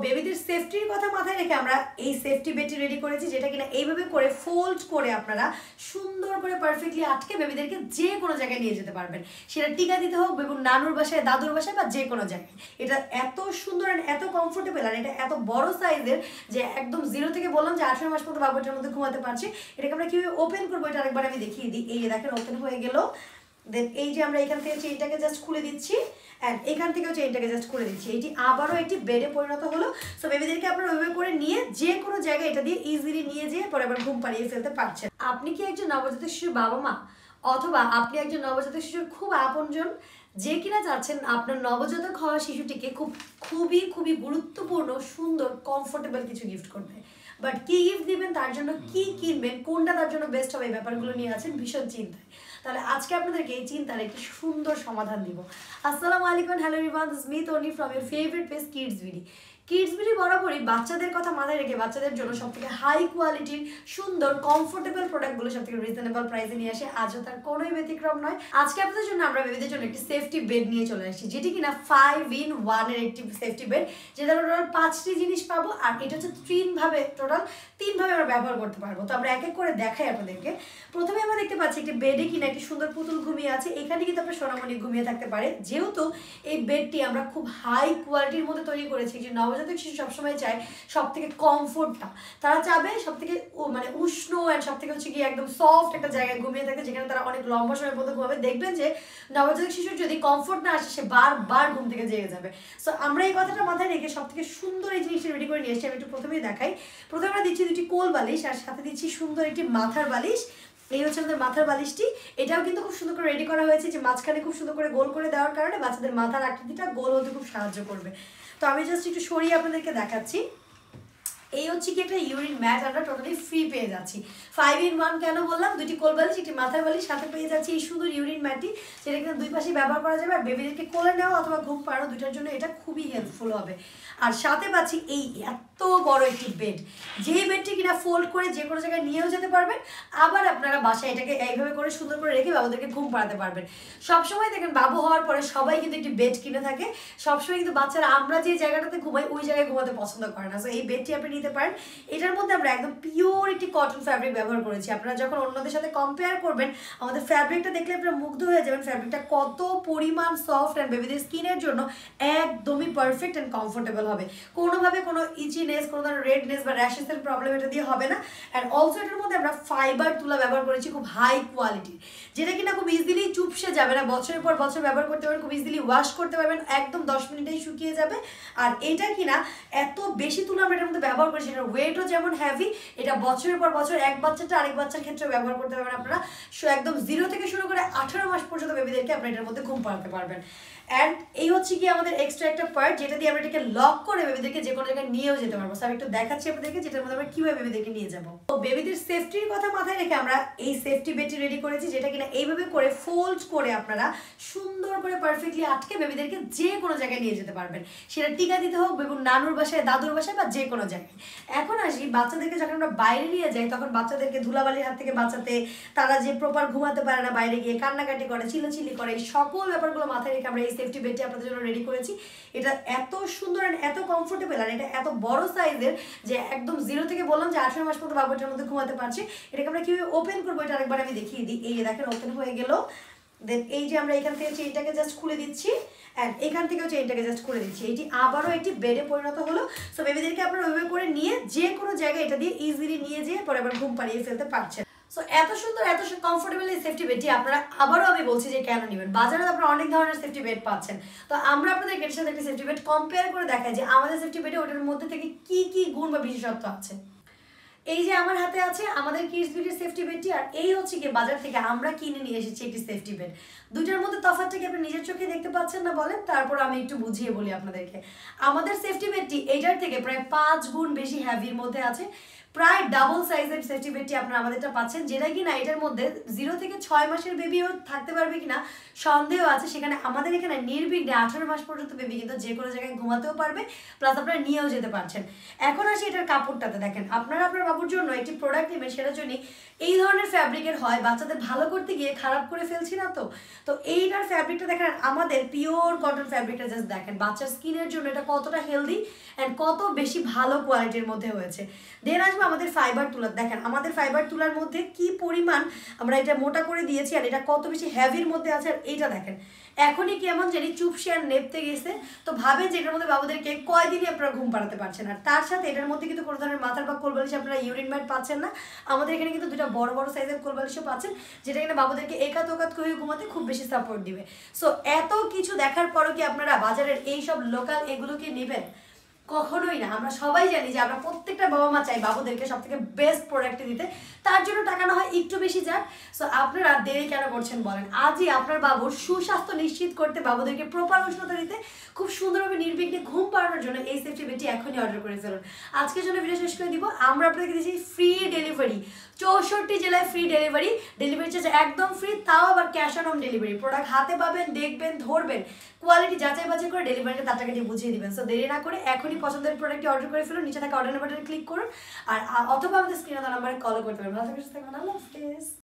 বেবিদের সেফটির কথা মাথায় রেখে আমরা এই সেফটি বেডটি রেডি করেছি, যেটা কিনা এইভাবে করে ফোল্ড করে আপনারা সুন্দর করে পারফেক্টলি আটকে বেবিদেরকে যে কোনো জায়গায় নিয়ে যেতে পারবেন। সেটা টিকা দিতে হোক, বেবুর নানুর বাসায়, দাদুর বাসায় বা যে কোনো জায়গায়। এটা এত সুন্দর আর এত কমফোর্টেবল আর এটা এত বড় সাইজের যে একদম 0 থেকে বললাম যে 18 মাস পর্যন্ত বাবু এটার মধ্যে ঘুমাতে পারছি। এটাকে আমরা কিভাবে ওপেন করবো এটা আরেকবার আমি দেখিয়ে দিই। এই দেখেন ওপেন হয়ে গেল। দেন এই যে আমরা এখান থেকে চেইনটাকে জাস্ট খুলে দিচ্ছি অ্যান্ড এখান থেকেও চেইনটাকে জাস্ট খুলে দিচ্ছি। এটি আবারও একটি বেডে পরিণত হলো। সো বেবিদেরকে আপনারা ওইভাবে করে নিয়ে যে কোনো জায়গায় এটা দিয়ে ইজিলি নিয়ে যেয়ে পরে আবার ঘুম পাড়িয়ে ফেলতে পারছেন। আপনি কি একজন নবজাতক শিশুর বাবা মা, অথবা আপনি একজন নবজাতক শিশুর খুব আপনজন যে কিনা চাচ্ছেন আপনার নবজাতক হওয়া শিশুটিকে খুবই গুরুত্বপূর্ণ, সুন্দর, কমফোর্টেবল কিছু গিফট করবে, বাট কি গিফট দিবেন, তার জন্য কি কিনবেন, কোনটা তার জন্য বেস্ট হবে, এই ব্যাপারগুলো নিয়ে আছেন ভীষণ চিন্তায়। তাহলে আজকে আপনাদেরকে এই চিন্তার একটি সুন্দর সমাধান দিব। আসসালামু আলাইকুম, hello everyone, this is me Toni from your favourite page Kids BD. Kids BD বরাবরই বাচ্চাদের কথা মাথায় রেখে বাচ্চাদের জন্য সবথেকে হাই কোয়ালিটির সুন্দর কমফোর্টেবল প্রোডাক্টগুলো সবথেকে রিজনেবল প্রাইসে নিয়ে আসে। আজও তার কোনোই ব্যতিক্রম নয়। আজকে আপনাদের জন্য আমরা বেবিদের জন্য একটি সেফটি বেড নিয়ে চলে আসছি, যেটি কিনা 5-in-1 এর একটি সেফটি বেড, যেটা আমরা টোটাল 5টি জিনিস পাবো। আর এটা হচ্ছে টোটাল 3 ভাবে আমরা ব্যবহার করতে পারবো। তো আমরা এক এক করে দেখাই আপনাদেরকে। প্রথমে আমরা দেখতে পাচ্ছি একটি বেডে কিনা একটি সুন্দর পুতুল ঘুমিয়ে আছে। এখানে কিন্তু আপনার সোনামণি ঘুমিয়ে থাকতে পারে। যেহেতু এই বেডটি আমরা খুব হাই কোয়ালিটির মধ্যে তৈরি করেছি, যে নবজাতক শিশু সবসময় চায় সব থেকে কমফোর্টটা, তারা চাবে সব থেকে মানে উষ্ণ অ্যান্ড সব থেকে হচ্ছে কি একদম সফট একটা জায়গায় ঘুমিয়ে থাকে, যেখানে তারা অনেক লম্বা সময় পর্যন্ত ঘুমাবে। দেখবেন যে নবজাতক শিশুর যদি কমফোর্ট না আসে, সে বারবার ঘুম থেকে জেগে যাবে। সো আমরা এই কথাটা মাথায় রেখে সব থেকে সুন্দর এই জিনিসটা রেডি করে নিয়ে এসেছি। আমি একটু প্রথমেই দেখাই। প্রথমে আমরা দিচ্ছি 2টি কোল বালিশ, আর সাথে দিচ্ছি সুন্দর একটি মাথার বালিশ। এই হচ্ছে আমাদের মাথার বালিশটি। এটাও কিন্তু খুব সুন্দর করে রেডি করা হয়েছে, যে মাঝখানে খুব সুন্দর করে গোল করে দেওয়ার কারণে বাচ্চাদের মাথার আকৃতিটা গোল হতে খুব সাহায্য করবে। তো আমি জাস্ট একটু সরিয়ে আপনাদেরকে দেখাচ্ছি। এই হচ্ছে কি একটা ইউরিন ম্যাট আমরা টোটালি ফ্রি পেয়ে যাচ্ছি। 5-in-1 কেন বললাম? 2টি কোল বালিশ, একটি মাথার বালিশ, সাথে পেয়ে যাচ্ছি এই সুন্দর ইউরিন ম্যাটটি, যেটা কিন্তু দুই পাশে ব্যবহার করা যাবে। আর বেবিদেরকে কোলে নেওয়া অথবা ঘুম পাড়ানো দুটার জন্য এটা খুবই হেল্পফুল হবে। আর সাথে পাচ্ছি এই এত বড় একটি বেড, যে বেডটি কিনা ফোল্ড করে যে কোনো জায়গায় নিয়েও যেতে পারবেন। আবার আপনারা বাসায় এটাকে এইভাবে করে সুন্দর করে রেখে বাবুদেরকে ঘুম পাড়াতে পারবেন। সবসময় দেখেন বাবু হওয়ার পরে সবাই কিন্তু একটি বেড কিনে থাকে। সবসময় কিন্তু বাচ্চারা আমরা যে জায়গাটাতে ঘুমাই ওই জায়গায় ঘুমাতে পছন্দ করে না। সো এই বেডটি আপনি নিতে পারেন। এটার মধ্যে আমরা একদম পিওর একটি কটন ফ্যাব্রিক ব্যবহার করেছি। আপনারা যখন অন্যদের সাথে কম্পেয়ার করবেন, আমাদের ফ্যাব্রিকটা দেখলে আপনারা মুগ্ধ হয়ে যাবেন। ফ্যাব্রিকটা কত পরিমাণ সফট অ্যান্ড বেবিদের স্কিনের জন্য একদমই পারফেক্ট অ্যান্ড কমফোর্টেবল হবে। কোনোভাবে কোনো ইচিনেস, কোনো ধরনের রেডনেস বা র্যাশেসের প্রবলেম এটা দিয়ে হবে না। অ্যান্ড অলসো এটার মধ্যে আমরা ফাইবার তুলা ব্যবহার করেছি খুব হাই কোয়ালিটির, যেটা কিনা খুব ইজিলি চুপসে যাবে না। বছরের পর বছর ব্যবহার করতে পারবেন, খুব ইজিলি ওয়াশ করতে পারবেন, একদম 10 মিনিটেই শুকিয়ে যাবে। আর এটা কিনা এত বেশি তুলা আমরা এটার মধ্যে ব্যবহার করেছি, এটার ওয়েটও যেমন হেভি, এটা বছরের পর বছর এক বাচ্চাটা আরেক বাচ্চার ক্ষেত্রে ব্যবহার করতে পারবেন আপনারা। একদম 0 থেকে শুরু করে 18 মাস পর্যন্ত বেবিদেরকে আপনি এটার মধ্যে ঘুম পাড়াতে পারবেন। অ্যান্ড এই হচ্ছে কি আমাদের এক্সট্রা একটা পার্ট, যেটা দিয়ে আমরা এটাকে লক করে বেবিদেরকে যে কোনো জায়গায় নিয়েও যেতে পারবো। স্যার একটু দেখাচ্ছি আপনাদেরকে যেটার মধ্যে আমরা কিভাবে বেবিদেরকে নিয়ে যাবো। তো বেবিদের সেফটির কথা মাথায় রেখে আমরা এই সেফটি বেডটি রেডি করেছি, যেটা কিনা এইভাবে করে ফোল্ড করে আপনারা সুন্দর করে পারফেক্টলি আটকে বেবিদেরকে যে কোনো জায়গায় নিয়ে যেতে পারবেন। সেটা টিকা দিতে হোক, বেবুর নানুর বাসায়, দাদুর বাসায় বা যে কোনো জায়গায়। এখন আসি বাচ্চাদেরকে যখন আমরা বাইরে নিয়ে যাই, তখন বাচ্চাদেরকে ধুলাবালির হাত থেকে বাঁচাতে, তারা যে প্রপার ঘুমাতে পারে না, বাইরে গিয়ে কান্নাকাটি করে, চিল্লাচিল্লি করে, এই সকল ব্যাপারগুলো মাথায় রেখে আমরা এই সেফটি বেডটি আপনাদের জন্য রেডি করেছি। এটা এত সুন্দর আর এত কমফোর্টেবল আর এটা এত বড় সাইজের যে একদম 0 থেকে বললাম যে 18 মাস পর্যন্ত বাবু এটার মধ্যে ঘুমাতে পারছি। এটাকে আমরা কিভাবে ওপেন করবো এটা আরেকবার আমি দেখিয়ে দিই। এই দেখেন ওপেন হয়ে গেল। দেন এই যে আমরা এখান থেকে চেইনটাকে জাস্ট খুলে দিচ্ছি অ্যান্ড এখান থেকেও চেইনটাকে জাস্ট খুলে দিচ্ছি। এটি আবারও একটি বেডে পরিণত হলো। সো বেবিদেরকে আপনারা ওইভাবে করে নিয়ে যে কোনো জায়গায় এটা দিয়ে ইজিলি নিয়ে যেয়ে পরে আবার ঘুম পাড়িয়ে ফেলতে পারছেন। সো এত সুন্দর এত কমফোর্টেবল এই সেফটি বেডটি আপনারা আবারও আমি বলছি যে কেন নেবেন। বাজারে আপনারা অনেক ধরনের সেফটি বেড পাচ্ছেন। তো আমরা আপনাদের এর সাথে একটি সেফটি বেড কম্পেয়ার করে দেখাই যে আমাদের সেফটি বেডে ওটার মধ্যে থেকে কি কি গুণ বা বিশেষত্ব আছে। এই যে আমার হাতে আছে আমাদের কিডস বিডির সেফটি বেডটি, আর এই হচ্ছে কি বাজার থেকে আমরা কিনে নিয়ে এসেছি একটি সেফটি বেড। দুইটার মধ্যে তফাৎটা কি আপনি নিজের চোখে দেখতে পাচ্ছেন না বলেন? তারপর আমি একটু বুঝিয়ে বলি আপনাদেরকে। আমাদের সেফটি বেডটি এইটার থেকে প্রায় 5 গুণ বেশি হেভির মধ্যে আছে। প্রায় ডাবল সাইজের সেফটি বেডটি আপনারা আমাদেরটা পাচ্ছেন, যেটা কিনা এটার মধ্যে 0 থেকে 6 মাসের বেবিও থাকতে পারবে কিনা সন্দেহ আছে। সেখানে আমাদের এখানে নির্বিঘ্নে 18 মাস পর্যন্ত বেবি কিন্তু যে কোনো জায়গায় ঘুমাতেও পারবে, প্লাস আপনারা নিয়েও যেতে পারছেন। এখন আসি এটার কাপড়টাতে, দেখেন আপনারা আপনার বাবুর জন্য একটি প্রোডাক্ট নেবেন, সেটার জন্য এই ধরনের ফ্যাব্রিকের হয়, বাচ্চাদের ভালো করতে গিয়ে খারাপ করে ফেলছি না তো এইটার ফ্যাব্রিকটা দেখেন, আমাদের পিওর কটন ফ্যাব্রিকটা জাস্ট দেখেন বাচ্চার স্কিনের জন্য এটা কতটা হেলদি অ্যান্ড কত বেশি ভালো কোয়ালিটির মধ্যে হয়েছে। দেন আসবে আমাদের ফাইবার তুলার, দেখেন আমাদের ফাইবার তুলার মধ্যে কি পরিমাণ আমরা এটা মোটা করে দিয়েছি আর এটা কত বেশি হেভির মধ্যে আছে। আর এইটা দেখেন এখনই কেমন জানি চুপসে আর নেপতে গেছে, তো ভাবেন যে এটার মধ্যে বাবুদেরকে কয়দিনই আপনারা ঘুম পাড়াতে পারছেন। আর তার সাথে এটার মধ্যে কিন্তু কোনো ধরনের মাথার বা কোলবালিশ আপনারা ইউরিন ম্যাট পাচ্ছেন না। আমাদের এখানে কিন্তু দুটা বড় বড় সাইজের কোলবালিশও পাচ্ছেন, যেটা কিনা বাবুদেরকে একাত ওকাত করে ঘুমাতে খুব বেশি সাপোর্ট দিবে। সো এত কিছু দেখার পরও কি আপনারা বাজারের এইসব লোকাল এগুলোকে নেবেন? কখনোই না। আমরা সবাই জানি যে আমরা প্রত্যেকটা বাবা মা চাই বাবুদেরকে সব থেকে বেস্ট প্রোডাক্ট দিতে, তার জন্য টাকা না হয় একটু বেশি যাক। সো আপনারা দেরি কেন করছেন বলেন? আজই আপনার বাবুর সুস্বাস্থ্য নিশ্চিত করতে, বাবুদেরকে প্রপার উষ্ণতা দিতে, খুব সুন্দরভাবে নির্বিঘ্নে ঘুম পাড়ানোর জন্য এই সেফটি বেডটি এখনই অর্ডার করে ফেলুন। আজকের জন্য ভিডিও শেষ করে দিব। আমরা আপনাকে দিচ্ছি ফ্রি ডেলিভারি, 64 জেলায় ফ্রি ডেলিভারি, ডেলিভারি চার্জ একদম ফ্রি, তাও আবার cash on home delivery. Product হাতে পাবেন, দেখবেন, ধরবেন, কোয়ালিটি যাচাই বাছাই করে ডেলিভারিটা তার টাকা দিয়ে বুঝিয়ে দিবেন। সো দেরি না করে এখনই পছন্দের প্রোডাক্টটি অর্ডার করে ফেলুন, নিচে থাকা অর্ডার বাটনে ক্লিক করুন, আর অথবা আমাদের স্ক্রিনে নাম্বারে কল করতে পারেন। ভালো থাকবেন, আল্লাহ হাফেজ।